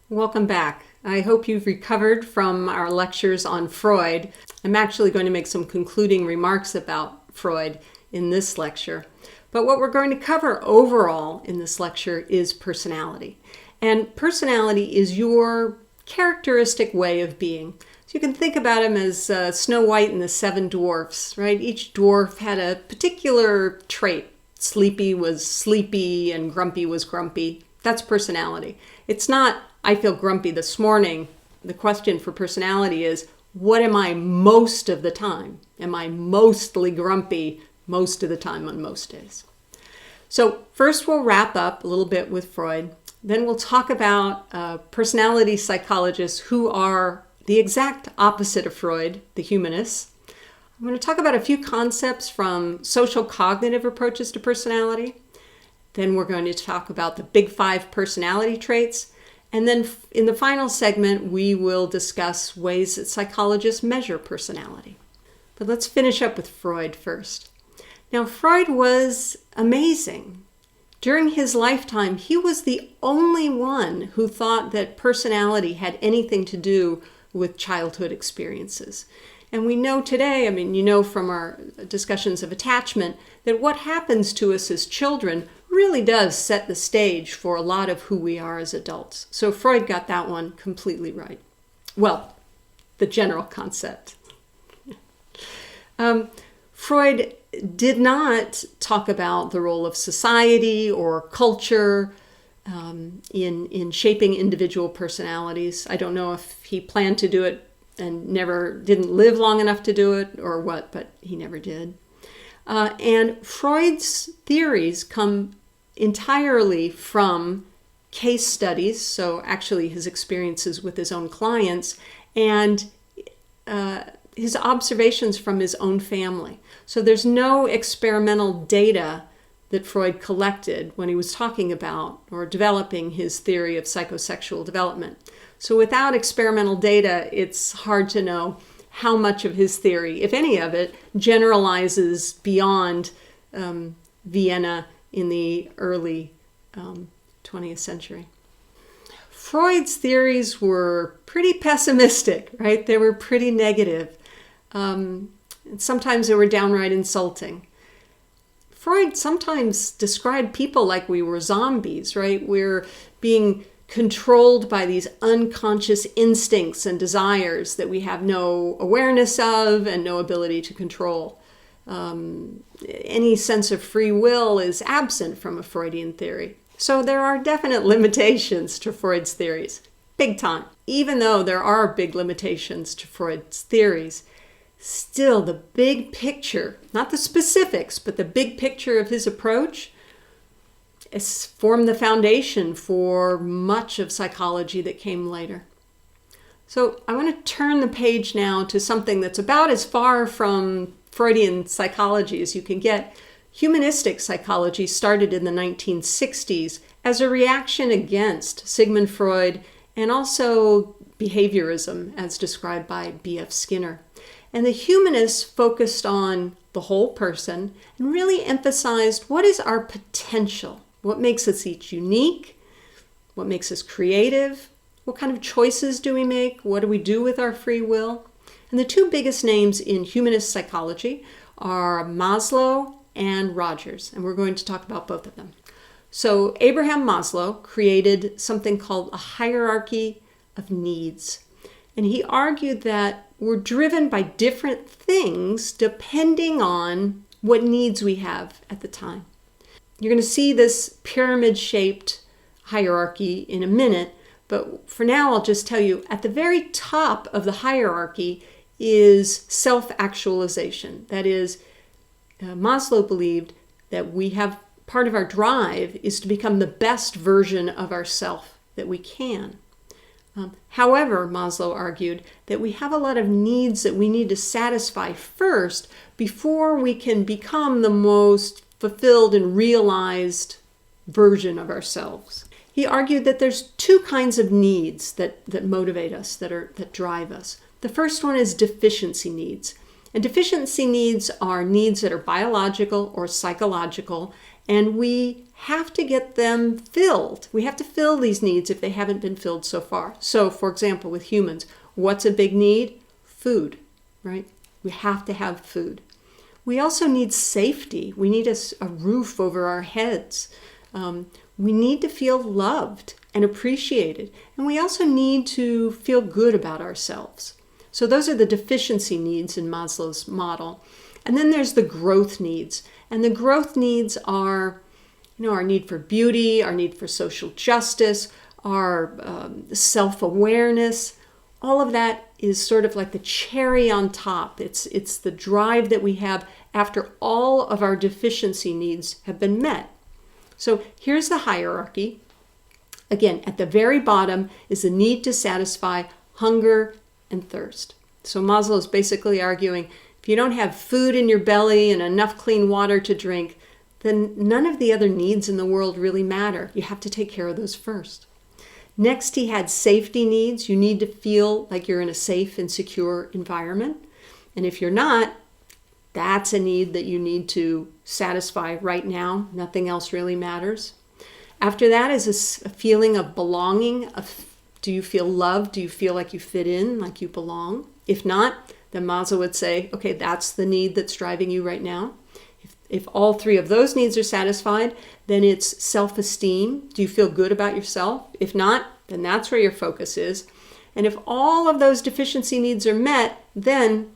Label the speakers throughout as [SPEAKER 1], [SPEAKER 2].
[SPEAKER 1] Welcome back. I hope you've recovered from our lectures on Freud. I'm actually going to make some concluding remarks about Freud in this lecture. But what we're going to cover overall in this lecture is personality. And personality is your characteristic way of being. So you can think about him as Snow White and the Seven Dwarfs, right? Each dwarf had a particular trait. Sleepy was sleepy and grumpy was grumpy. That's personality. It's not, I feel grumpy this morning. The question for personality is, what am I most of the time? Am I mostly grumpy most of the time on most days? So first we'll wrap up a little bit with Freud. Then we'll talk about personality psychologists who are the exact opposite of Freud, the humanists. I'm going to talk about a few concepts from social cognitive approaches to personality. Then we're going to talk about the big five personality traits. And then in the final segment, we will discuss ways that psychologists measure personality. But let's finish up with Freud first. Now, Freud was amazing. During his lifetime, he was the only one who thought that personality had anything to do with childhood experiences. And we know today, from our discussions of attachment, that what happens to us as children really does set the stage for a lot of who we are as adults. So Freud got that one completely right. Well, the general concept. Freud did not talk about the role of society or culture in shaping individual personalities. I don't know if he planned to do it and didn't live long enough to do it or what, but he never did. And Freud's theories come entirely from case studies, so actually his experiences with his own clients, and his observations from his own family. So there's no experimental data that Freud collected when he was talking about or developing his theory of psychosexual development. So without experimental data, it's hard to know how much of his theory, if any of it, generalizes beyond Vienna in the early 20th century. Freud's theories were pretty pessimistic, right? They were pretty negative. And sometimes they were downright insulting. Freud sometimes described people like we were zombies, right? We're being controlled by these unconscious instincts and desires that we have no awareness of and no ability to control. Any sense of free will is absent from a Freudian theory. So there are definite limitations to Freud's theories, big time. Even though there are big limitations to Freud's theories, still the big picture, not the specifics, but the big picture of his approach has formed the foundation for much of psychology that came later. So I want to turn the page now to something that's about as far from Freudian psychology as you can get. Humanistic psychology started in the 1960s as a reaction against Sigmund Freud and also behaviorism as described by B.F. Skinner. And the humanists focused on the whole person and really emphasized what is our potential. What makes us each unique? What makes us creative? What kind of choices do we make? What do we do with our free will? And the two biggest names in humanist psychology are Maslow and Rogers, and we're going to talk about both of them. So Abraham Maslow created something called a hierarchy of needs. And he argued that we're driven by different things depending on what needs we have at the time. You're going to see this pyramid-shaped hierarchy in a minute, but for now I'll just tell you at the very top of the hierarchy is self-actualization. That is, Maslow believed that we have part of our drive is to become the best version of ourselves that we can. However, Maslow argued that we have a lot of needs that we need to satisfy first before we can become the most fulfilled and realized version of ourselves. He argued that there's two kinds of needs that motivate us, that drive us. The first one is deficiency needs. And deficiency needs are needs that are biological or psychological, And we have to get them filled. We have to fill these needs if they haven't been filled so far. So, for example, with humans, what's a big need? Food, right? We have to have food. We also need safety. We need a roof over our heads. We need to feel loved and appreciated. And we also need to feel good about ourselves. So those are the deficiency needs in Maslow's model. And then there's the growth needs. And the growth needs are, our need for beauty, our need for social justice, our self-awareness. All of that is sort of like the cherry on top. It's the drive that we have after all of our deficiency needs have been met. So here's the hierarchy. Again, at the very bottom is the need to satisfy hunger and thirst. So Maslow is basically arguing, if you don't have food in your belly and enough clean water to drink, then none of the other needs in the world really matter. You have to take care of those first. Next, he had safety needs. You need to feel like you're in a safe and secure environment. And if you're not, that's a need that you need to satisfy right now. Nothing else really matters. After that is a feeling of belonging. Do you feel loved? Do you feel like you fit in, like you belong? If not, then Maslow would say, okay, that's the need that's driving you right now. If all three of those needs are satisfied, then it's self-esteem. Do you feel good about yourself? If not, then that's where your focus is. And if all of those deficiency needs are met, then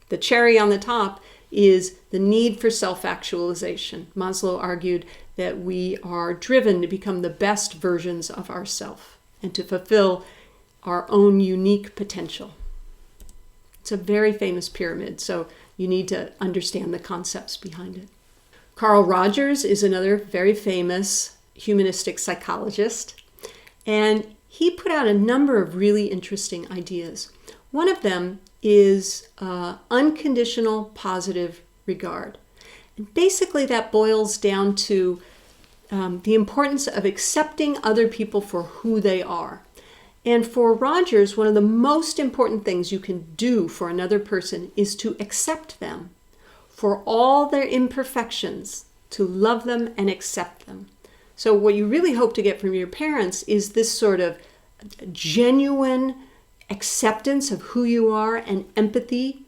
[SPEAKER 1] the cherry on the top is the need for self-actualization. Maslow argued that we are driven to become the best versions of ourselves and to fulfill our own unique potential. It's a very famous pyramid, so you need to understand the concepts behind it. Carl Rogers is another very famous humanistic psychologist, and he put out a number of really interesting ideas. One of them is unconditional positive regard. And basically that boils down to the importance of accepting other people for who they are. And for Rogers, one of the most important things you can do for another person is to accept them for all their imperfections, to love them and accept them. So what you really hope to get from your parents is this sort of genuine acceptance of who you are and empathy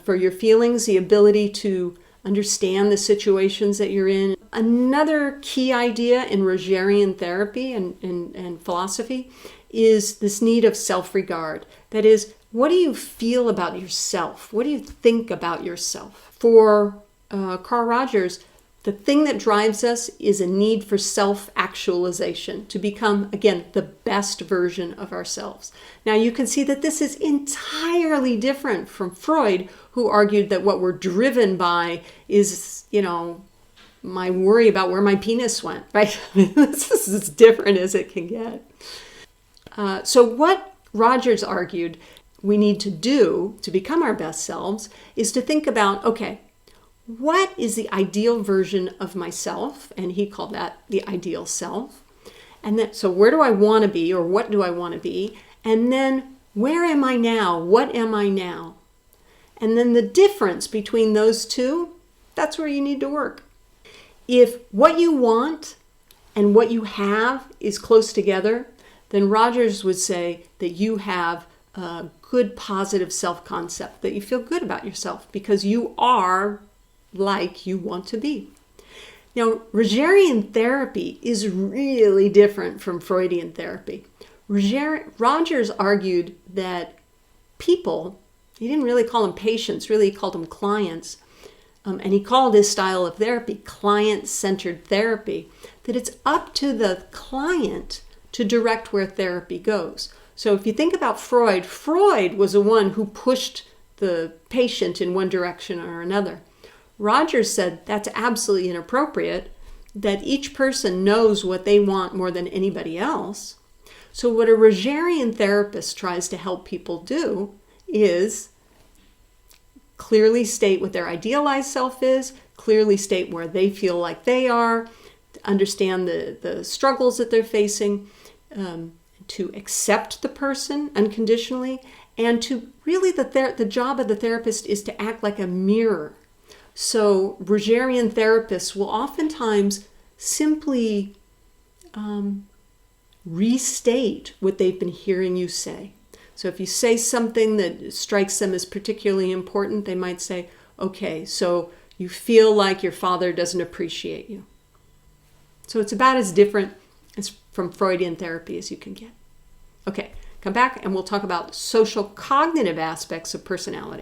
[SPEAKER 1] for your feelings, the ability to understand the situations that you're in. Another key idea in Rogerian therapy and philosophy is this need of self-regard. That is, what do you feel about yourself? What do you think about yourself? For Carl Rogers, the thing that drives us is a need for self-actualization, to become, again, the best version of ourselves. Now, you can see that this is entirely different from Freud, who argued that what we're driven by is, my worry about where my penis went, right? This is as different as it can get. So what Rogers argued we need to do to become our best selves is to think about, okay, what is the ideal version of myself? And he called that the ideal self. And then, so where do I want to be, or what do I want to be? And then where am I now? What am I now? And then the difference between those two, that's where you need to work. If what you want and what you have is close together, then Rogers would say that you have a good positive self-concept, that you feel good about yourself because you are like you want to be. Now, Rogerian therapy is really different from Freudian therapy. Rogers argued that people, he didn't really call them patients, really he called them clients, and he called his style of therapy client-centered therapy, that it's up to the client to direct where therapy goes. So if you think about Freud, Freud was the one who pushed the patient in one direction or another. Rogers said that's absolutely inappropriate, that each person knows what they want more than anybody else. So what a Rogerian therapist tries to help people do is clearly state what their idealized self is, clearly state where they feel like they are, understand the struggles that they're facing, to accept the person unconditionally, and to really, the job of the therapist is to act like a mirror. So Rogerian therapists will oftentimes simply restate what they've been hearing you say. So if you say something that strikes them as particularly important, they might say, okay, so you feel like your father doesn't appreciate you. So it's about as different as from Freudian therapy as you can get. Okay, come back and we'll talk about social cognitive aspects of personality.